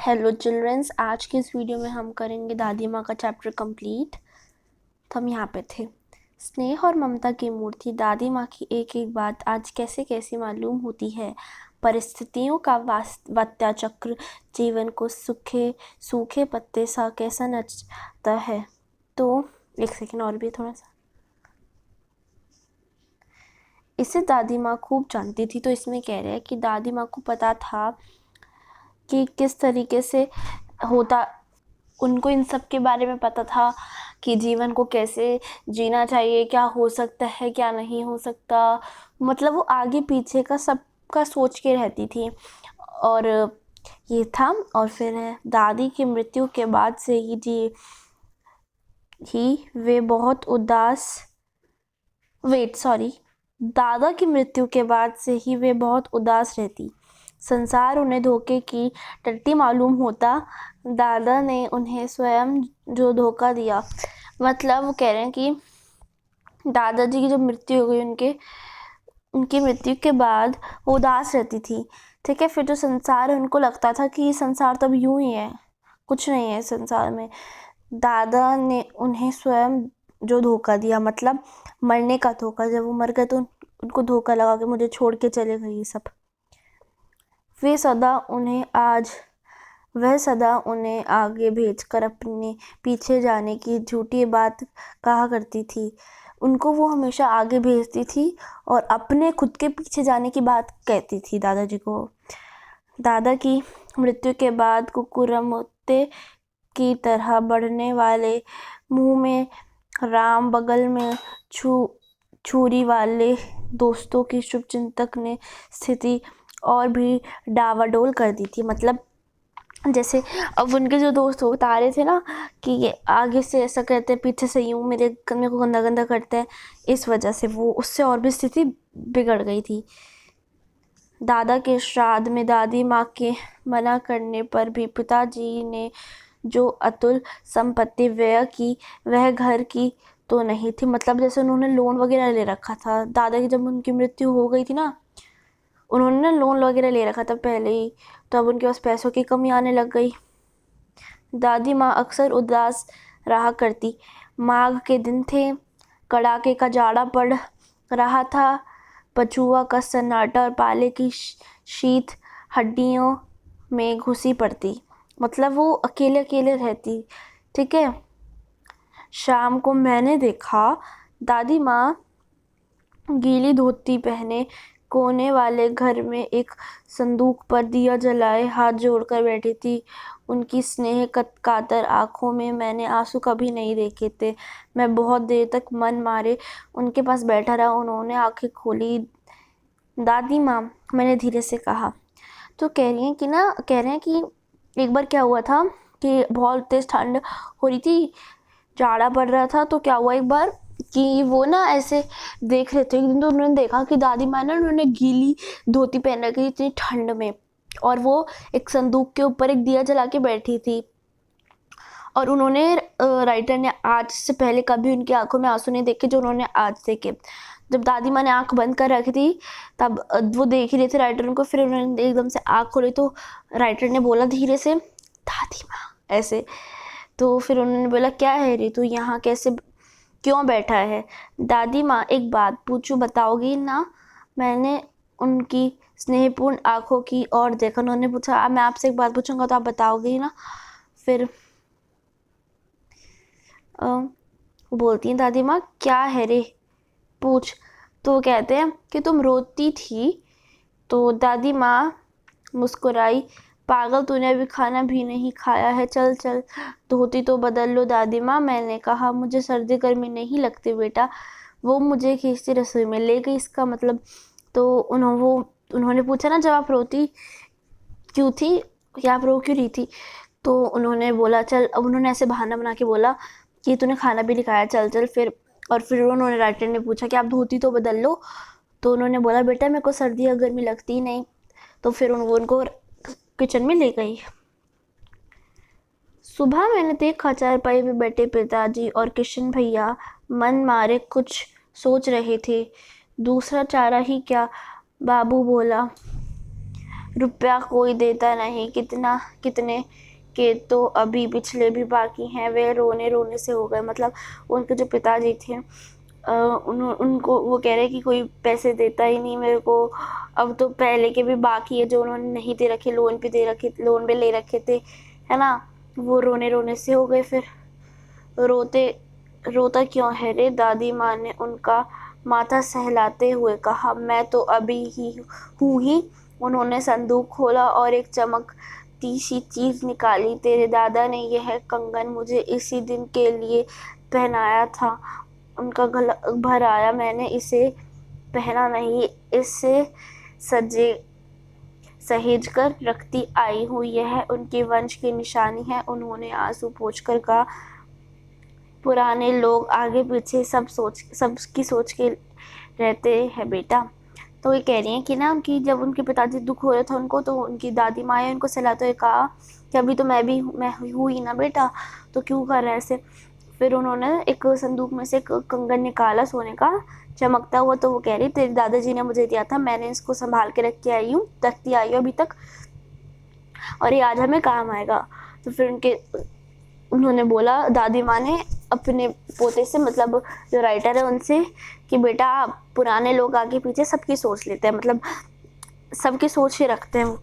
Hello children's, आज की इस वीडियो में हम करेंगे दादी माँ का चैप्टर कंप्लीट। तो हम यहाँ पे थे। स्नेह और ममता की मूर्ति। दादी माँ की एक एक बात आज कैसे कैसी मालूम होती है। परिस्थितियों का वात्या चक्र जीवन को सूखे पत्ते सा कैसा नचता है। तो एक सेकेंड और भी थोड़ा सा। इसे दादी माँ खूब जानती थी। तो इसमें कह रहे हैं कि दादी माँ को पता था कि किस तरीके से होता, उनको इन सब के बारे में पता था कि जीवन को कैसे जीना चाहिए, क्या हो सकता है क्या नहीं हो सकता। मतलब वो आगे पीछे का सबका सोच के रहती थी। और ये था। और फिर है दादी की मृत्यु के बाद से ही वे बहुत उदास दादा की मृत्यु के बाद से ही वे बहुत उदास रहती। संसार उन्हें धोखे की टट्टी मालूम होता। दादा ने उन्हें स्वयं जो धोखा दिया। मतलब वो कह रहे हैं कि दादाजी की जो मृत्यु हो गई, उनकी मृत्यु के बाद वो उदास रहती थी। ठीक है। फिर जो संसार है, उनको लगता था कि संसार तो अब यूं ही है, कुछ नहीं है संसार में। दादा ने उन्हें स्वयं जो धोखा दिया, मतलब मरने का धोखा। जब वो मर गए तो उनको धोखा लगा कि मुझे छोड़ के चले गए ये सब। वह सदा उन्हें आगे भेजकर अपने पीछे जाने की झूठी बात कहा करती थी। उनको वो हमेशा आगे भेजती थी और अपने खुद के पीछे जाने की बात कहती थी दादाजी को। दादा की मृत्यु के बाद कुकुरमुत्ते की तरह बढ़ने वाले मुंह में राम, बगल में छुरी वाले दोस्तों की शुभचिंतक ने स्थिति और भी डावाडोल कर दी थी। मतलब जैसे अब उनके जो दोस्त हो बता रहे थे ना कि ये आगे से ऐसा करते हैं, पीछे से यूं मेरे को गंदा गंदा करते हैं, इस वजह से वो उससे और भी स्थिति बिगड़ गई थी। दादा के श्राद्ध में दादी माँ के मना करने पर भी पिताजी ने जो अतुल संपत्ति व्यय की, वह घर की तो नहीं थी। मतलब जैसे उन्होंने लोन वगैरह ले रखा था दादा की, जब उनकी मृत्यु हो गई थी ना, उन्होंने लोन वगैरह ले रखा था पहले ही, तो अब उनके पास पैसों की कमी आने लग गई। दादी माँ अक्सर उदास रहा करती। माघ के दिन थे, कड़ाके का जाड़ा पड़ रहा था, पछुआ का सन्नाटा और पाले की शीत हड्डियों में घुसी पड़ती। मतलब वो अकेले अकेले रहती। ठीक है। शाम को मैंने देखा दादी माँ गीली धोती पहने कोने वाले घर में एक संदूक पर दिया जलाए हाथ जोड़कर बैठी थी। उनकी स्नेह कातर आंखों में मैंने आंसू कभी नहीं देखे थे। मैं बहुत देर तक मन मारे उनके पास बैठा रहा। उन्होंने आंखें खोली। दादी माँ, मैंने धीरे से कहा। तो कह रहे हैं कि एक बार क्या हुआ था कि बहुत तेज ठंड हो रही थी, जाड़ा पड़ रहा था। तो क्या हुआ एक बार कि वो ना ऐसे देख रहे थे। एक दिन तो उन्होंने देखा कि दादी माँ ना, उन्होंने गीली धोती पहन रखी थी इतनी ठंड में, और वो एक संदूक के ऊपर एक दिया जला के बैठी थी। और उन्होंने राइटर ने आज से पहले कभी उनकी आंखों में आंसू नहीं देखे जो उन्होंने आज देखे। जब दादी माँ ने आंख बंद कर रखी थी तब वो देख ही रहे थे राइटर उनको। फिर उन्होंने एकदम से आंख खोली तो राइटर ने बोला धीरे से, दादी माँ, ऐसे। तो फिर उन्होंने बोला, क्या है रे, तू यहाँ कैसे क्यों बैठा है। दादी माँ, एक बात पूछूं, बताओगी ना। मैंने उनकी स्नेहपूर्ण आंखों की ओर देखा। उन्होंने पूछा, मैं आपसे एक बात पूछूंगा तो आप बताओगी ना। फिर बोलती हैं दादी माँ, क्या है रे, पूछ। तो कहते हैं कि तुम रोती थी। तो दादी माँ मुस्कुराई, पागल, तूने अभी खाना भी नहीं खाया है, चल चल धोती तो बदल लो। दादी माँ, मैंने कहा मुझे सर्दी गर्मी नहीं लगती बेटा। वो मुझे खींचती रसोई में ले गई। इसका मतलब तो उन्होंने पूछा ना, जब आप रोती क्यों थी या आप रो क्यों रही थी। तो उन्होंने बोला चल। अब उन्होंने ऐसे बहाना बना के बोला कि तूने खाना भी नहीं खाया, चल चल। फिर उन्होंने राइटर ने पूछा कि आप धोती तो बदल लो। तो उन्होंने बोला, बेटा मेरे को सर्दी या गर्मी लगती नहीं। तो फिर उनको किचन में ले गई। सुबह मैंने देखा चारपाई में बैठे पिताजी और किशन भैया मन मारे कुछ सोच रहे थे। दूसरा चारा ही क्या, बाबू बोला। रुपया कोई देता नहीं, कितने के तो अभी पिछले भी बाकी हैं। वे रोने रोने से हो गए। मतलब उनके जो पिताजी थे, उनको वो कह रहे कि कोई पैसे देता ही नहीं मेरे को, अब तो पहले के भी बाकी है जो उन्होंने नहीं दे रखे, लोन पे ले रखे थे, है ना। वो रोने रोने से हो गए। फिर रोता क्यों है रे, दादी माँ ने उनका माथा सहलाते हुए कहा। मैं तो अभी ही हूँ ही। उन्होंने संदूक खोला और एक चमकती सी चीज निकाली। तेरे दादा ने यह कंगन मुझे इसी दिन के लिए पहनाया था। उनका गला भर आया। मैंने इसे पहना नहीं, इससे सजे सहेज कर रखती आई हूँ। यह उनके वंश की निशानी है। उन्होंने आंसू पोंछकर कहा। पुराने लोग आगे पीछे सबकी सोच के रहते हैं बेटा। तो ये कह रही हैं कि ना कि जब उनके पिताजी दुख हो रहा था उनको, तो उनकी दादी माँ ने उनको सहलाते हुए कहा कि अभी तो मैं हूँ ही ना बेटा, तो क्यों कर रहा है ऐसे। फिर उन्होंने एक संदूक में से एक कंगन निकाला सोने का, चमकता हुआ। तो वो कह रही तेरे दादाजी ने मुझे दिया था, मैंने इसको संभाल के रखती आई हूँ अभी तक, और ये आज हमें काम आएगा। तो फिर उन्होंने बोला, दादी माँ ने अपने पोते से, मतलब जो राइटर है उनसे, कि बेटा पुराने लोग आगे पीछे सबकी सोच लेते हैं, मतलब सबकी सोच ही रखते हैं वो।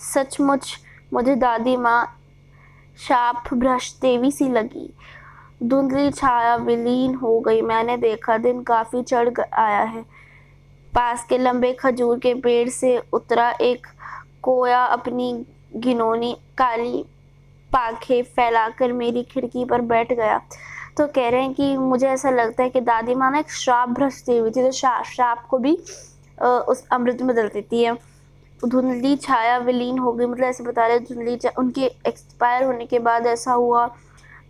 सचमुच मुझे दादी माँ शाप भ्रष्ट देवी सी लगी। धुंधली छाया विलीन हो गई। मैंने देखा दिन काफी चढ़ आया है। पास के लंबे खजूर के पेड़ से उतरा एक कोया अपनी घिनौनी काली पाखे फैलाकर मेरी खिड़की पर बैठ गया। तो कह रहे हैं कि मुझे ऐसा लगता है कि दादी माँ ना एक श्राप भ्रष्ट देवी हुई थी, तो श्राप को भी उस अमृत में बदल देती है। धुंधली छाया विलीन हो गई, मतलब ऐसे बता रहे उनके एक्सपायर होने के बाद ऐसा हुआ।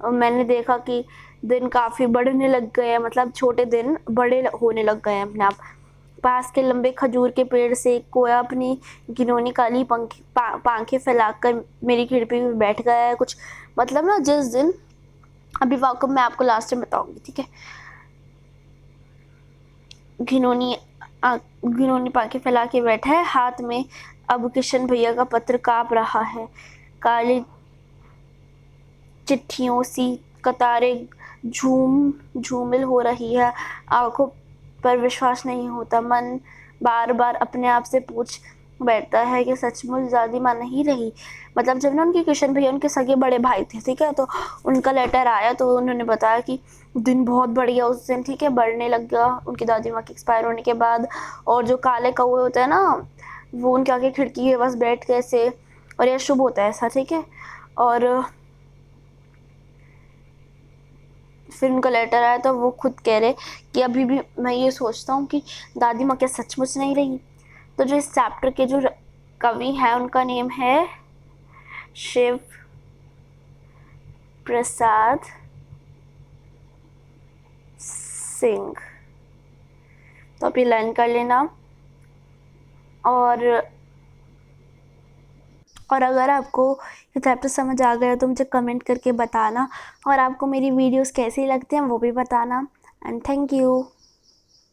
मैंने देखा कि दिन काफी बढ़ने लग गए हैं, मतलब छोटे दिन बड़े होने लग गए हैं अपने आप। पास के लंबे खजूर के पेड़ से कोया अपनी घिनौनी काली पांखें फैलाकर मेरी खिड़की में बैठ गया है कुछ। मतलब ना जिस दिन, अभी वाकई मैं आपको लास्ट में बताऊंगी, ठीक है। घिनौनी घिनौनी पांखें फैला के बैठा है, हाथ में अब किशन भैया का पत्र कांप रहा है। काली चिट्ठियों सी कतारें झूमिल हो रही है। आंखों पर विश्वास नहीं होता। मन बार बार अपने आप से पूछ बैठता है कि सचमुच दादी माँ नहीं रही। मतलब जब ना उनके किशन भैया उनके सगे बड़े भाई थे, ठीक है, तो उनका लेटर आया तो उन्होंने बताया कि दिन बहुत बढ़ गया उस दिन, ठीक है, बढ़ने लग गया उनकी दादी माँ के एक्सपायर होने के बाद। और जो काले कौवे होते हैं ना, वो उनके आगे खिड़की के पास बैठ के ऐसे, और यह शुभ होता है ऐसा, ठीक है। और फिर उनका लेटर आया तो वो खुद कह रहे कि अभी भी मैं ये सोचता हूँ कि दादी माँ क्या सचमुच नहीं रही। तो जो इस चैप्टर के जो कवि हैं उनका नेम है शिव प्रसाद सिंह। तो आप ये लर्न कर लेना। और अगर आपको ये चैप्टर समझ आ गया तो मुझे कमेंट करके बताना, और आपको मेरी वीडियोस कैसी लगती हैं वो भी बताना। And thank you.